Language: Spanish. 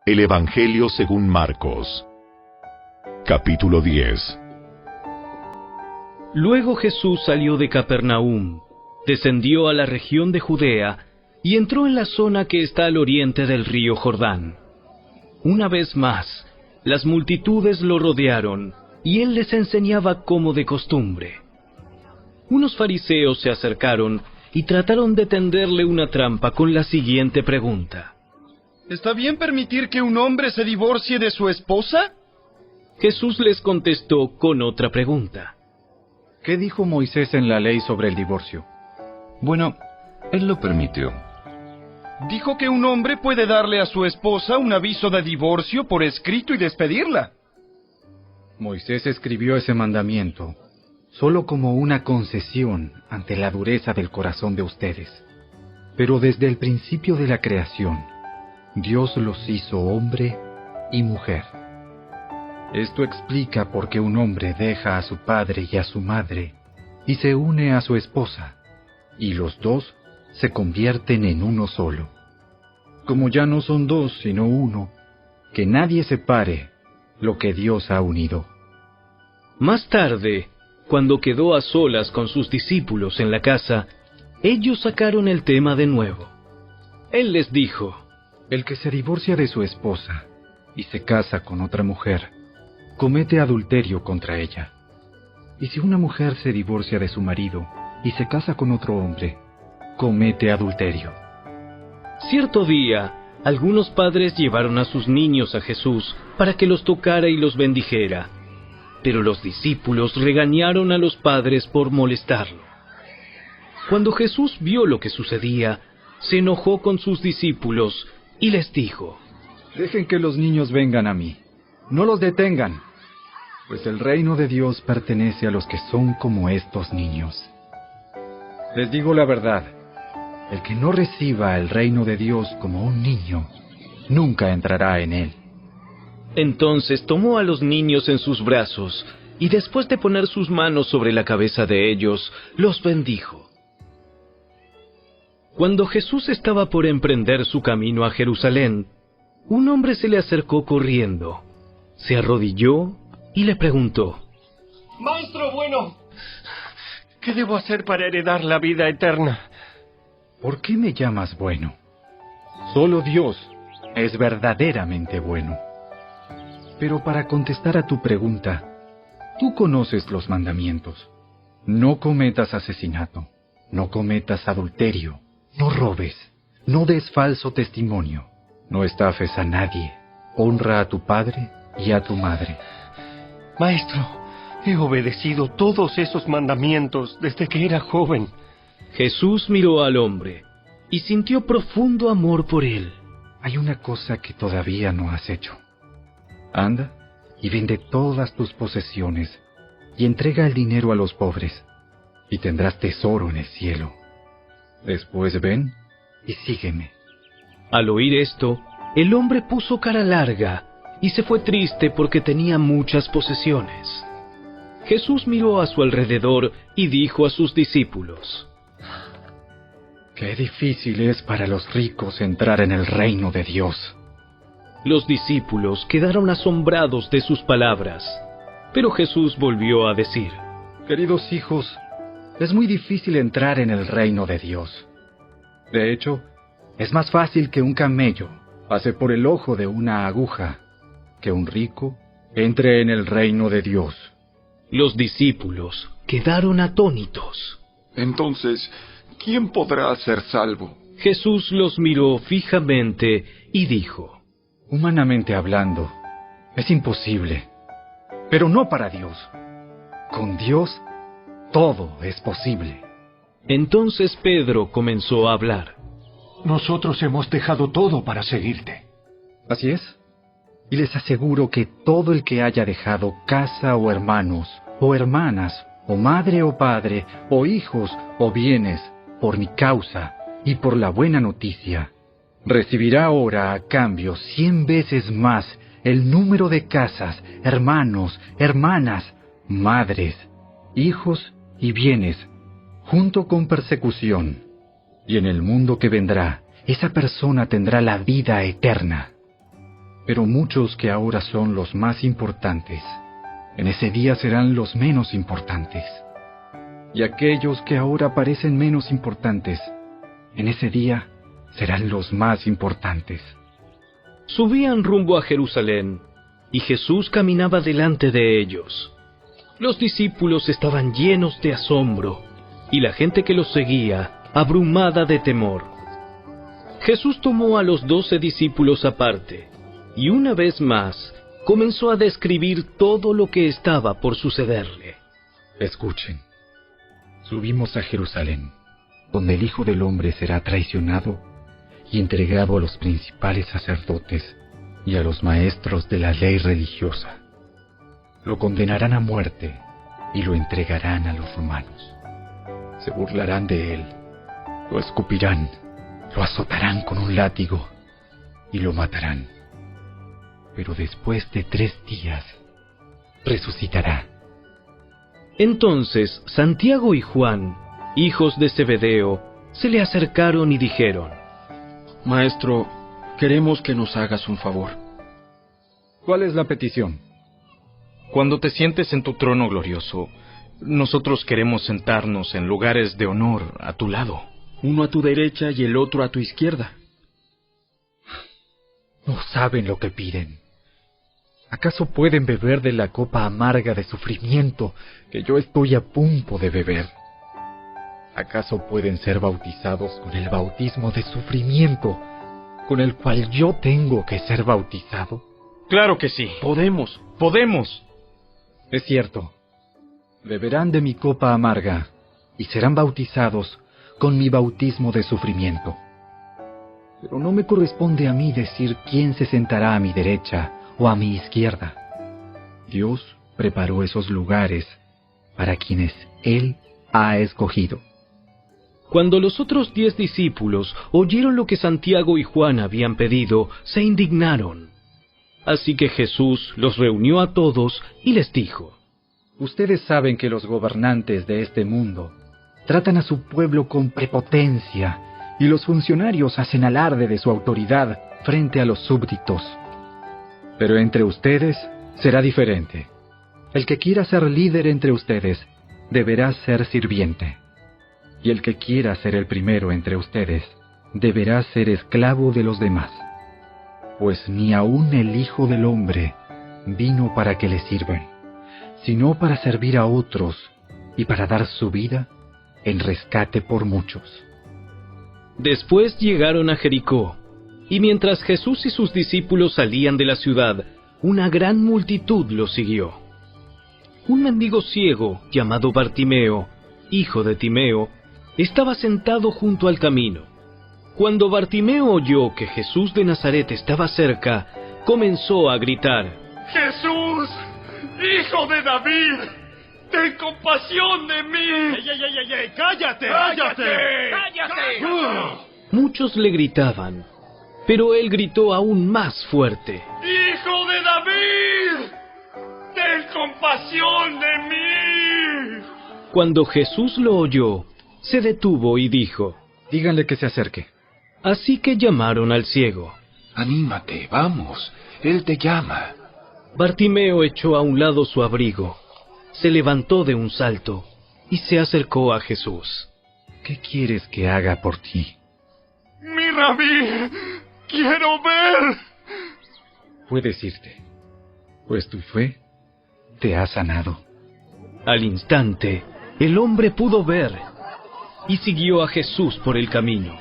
El Evangelio según Marcos. Capítulo 10. Luego Jesús salió de Capernaum, descendió a la región de Judea y entró en la zona que está al oriente del río Jordán. Una vez más, las multitudes lo rodearon y él les enseñaba como de costumbre. Unos fariseos se acercaron y trataron de tenderle una trampa con la siguiente pregunta: ¿Está bien permitir que un hombre se divorcie de su esposa? Jesús les contestó con otra pregunta. ¿Qué dijo Moisés en la ley sobre el divorcio? Bueno, él lo permitió. Dijo que un hombre puede darle a su esposa un aviso de divorcio por escrito y despedirla. Moisés escribió ese mandamiento solo como una concesión ante la dureza del corazón de ustedes. Pero desde el principio de la creación, Dios los hizo hombre y mujer. Esto explica por qué un hombre deja a su padre y a su madre y se une a su esposa, y los dos se convierten en uno solo. Como ya no son dos sino uno, que nadie separe lo que Dios ha unido. Más tarde, cuando quedó a solas con sus discípulos en la casa, ellos sacaron el tema de nuevo. Él les dijo: El que se divorcia de su esposa y se casa con otra mujer, comete adulterio contra ella. Y si una mujer se divorcia de su marido y se casa con otro hombre, comete adulterio. Cierto día, algunos padres llevaron a sus niños a Jesús para que los tocara y los bendijera. Pero los discípulos regañaron a los padres por molestarlo. Cuando Jesús vio lo que sucedía, se enojó con sus discípulos y les dijo: Dejen que los niños vengan a mí, no los detengan, pues el reino de Dios pertenece a los que son como estos niños. Les digo la verdad, el que no reciba el reino de Dios como un niño, nunca entrará en él. Entonces tomó a los niños en sus brazos, y después de poner sus manos sobre la cabeza de ellos, los bendijo. Cuando Jesús estaba por emprender su camino a Jerusalén, un hombre se le acercó corriendo, se arrodilló y le preguntó: Maestro bueno, ¿qué debo hacer para heredar la vida eterna? ¿Por qué me llamas bueno? Solo Dios es verdaderamente bueno. Pero para contestar a tu pregunta, tú conoces los mandamientos. No cometas asesinato, no cometas adulterio, no robes, no des falso testimonio, no estafes a nadie, honra a tu padre y a tu madre. Maestro, he obedecido todos esos mandamientos desde que era joven. Jesús miró al hombre y sintió profundo amor por él. Hay una cosa que todavía no has hecho. Anda y vende todas tus posesiones y entrega el dinero a los pobres, y tendrás tesoro en el cielo. Después ven y sígueme. Al oír esto, el hombre puso cara larga y se fue triste porque tenía muchas posesiones. Jesús miró a su alrededor y dijo a sus discípulos: Qué difícil es para los ricos entrar en el reino de Dios. Los discípulos quedaron asombrados de sus palabras, pero Jesús volvió a decir: Queridos hijos, es muy difícil entrar en el reino de Dios. De hecho, es más fácil que un camello pase por el ojo de una aguja, que un rico entre en el reino de Dios. Los discípulos quedaron atónitos. Entonces, ¿quién podrá ser salvo? Jesús los miró fijamente y dijo: Humanamente hablando, es imposible, pero no para Dios. Con Dios, todo es posible. Entonces Pedro comenzó a hablar. Nosotros hemos dejado todo para seguirte. Así es. Y les aseguro que todo el que haya dejado casa o hermanos, o hermanas, o madre o padre, o hijos o bienes, por mi causa y por la buena noticia, recibirá ahora a cambio 100 veces más el número de casas, hermanos, hermanas, madres, hijos y bienes, junto con persecución. Y en el mundo que vendrá, esa persona tendrá la vida eterna. Pero muchos que ahora son los más importantes, en ese día serán los menos importantes. Y aquellos que ahora parecen menos importantes, en ese día serán los más importantes. Subían rumbo a Jerusalén, y Jesús caminaba delante de ellos. Los discípulos estaban llenos de asombro, y la gente que los seguía, abrumada de temor. Jesús tomó a los 12 discípulos aparte, y una vez más comenzó a describir todo lo que estaba por sucederle. Escuchen. Subimos a Jerusalén, donde el Hijo del Hombre será traicionado y entregado a los principales sacerdotes y a los maestros de la ley religiosa. Lo condenarán a muerte y lo entregarán a los romanos. Se burlarán de él, lo escupirán, lo azotarán con un látigo y lo matarán. Pero después de 3 días, resucitará. Entonces Santiago y Juan, hijos de Zebedeo, se le acercaron y dijeron: Maestro, queremos que nos hagas un favor. ¿Cuál es la petición? Cuando te sientes en tu trono glorioso, nosotros queremos sentarnos en lugares de honor a tu lado. Uno a tu derecha y el otro a tu izquierda. No saben lo que piden. ¿Acaso pueden beber de la copa amarga de sufrimiento que yo estoy a punto de beber? ¿Acaso pueden ser bautizados con el bautismo de sufrimiento con el cual yo tengo que ser bautizado? Claro que sí. Podemos. Es cierto. Beberán de mi copa amarga y serán bautizados con mi bautismo de sufrimiento. Pero no me corresponde a mí decir quién se sentará a mi derecha o a mi izquierda. Dios preparó esos lugares para quienes Él ha escogido. Cuando los otros 10 discípulos oyeron lo que Santiago y Juan habían pedido, se indignaron. Así que Jesús los reunió a todos y les dijo: Ustedes saben que los gobernantes de este mundo tratan a su pueblo con prepotencia y los funcionarios hacen alarde de su autoridad frente a los súbditos. Pero entre ustedes será diferente. El que quiera ser líder entre ustedes deberá ser sirviente. Y el que quiera ser el primero entre ustedes deberá ser esclavo de los demás. Pues ni aun el Hijo del Hombre vino para que le sirvan, sino para servir a otros y para dar su vida en rescate por muchos. Después llegaron a Jericó, y mientras Jesús y sus discípulos salían de la ciudad, una gran multitud los siguió. Un mendigo ciego llamado Bartimeo, hijo de Timeo, estaba sentado junto al camino. Cuando Bartimeo oyó que Jesús de Nazaret estaba cerca, comenzó a gritar: ¡Jesús, hijo de David! ¡Ten compasión de mí! ¡Ey! ¡Cállate! Muchos le gritaban, pero él gritó aún más fuerte: ¡Hijo de David! ¡Ten compasión de mí! Cuando Jesús lo oyó, se detuvo y dijo: Díganle que se acerque. Así que llamaron al ciego. Anímate, vamos, él te llama. Bartimeo echó a un lado su abrigo, se levantó de un salto y se acercó a Jesús. ¿Qué quieres que haga por ti? ¡Mi rabí! ¡Quiero ver! Puedes irte, pues tu fe te ha sanado. Al instante, el hombre pudo ver y siguió a Jesús por el camino.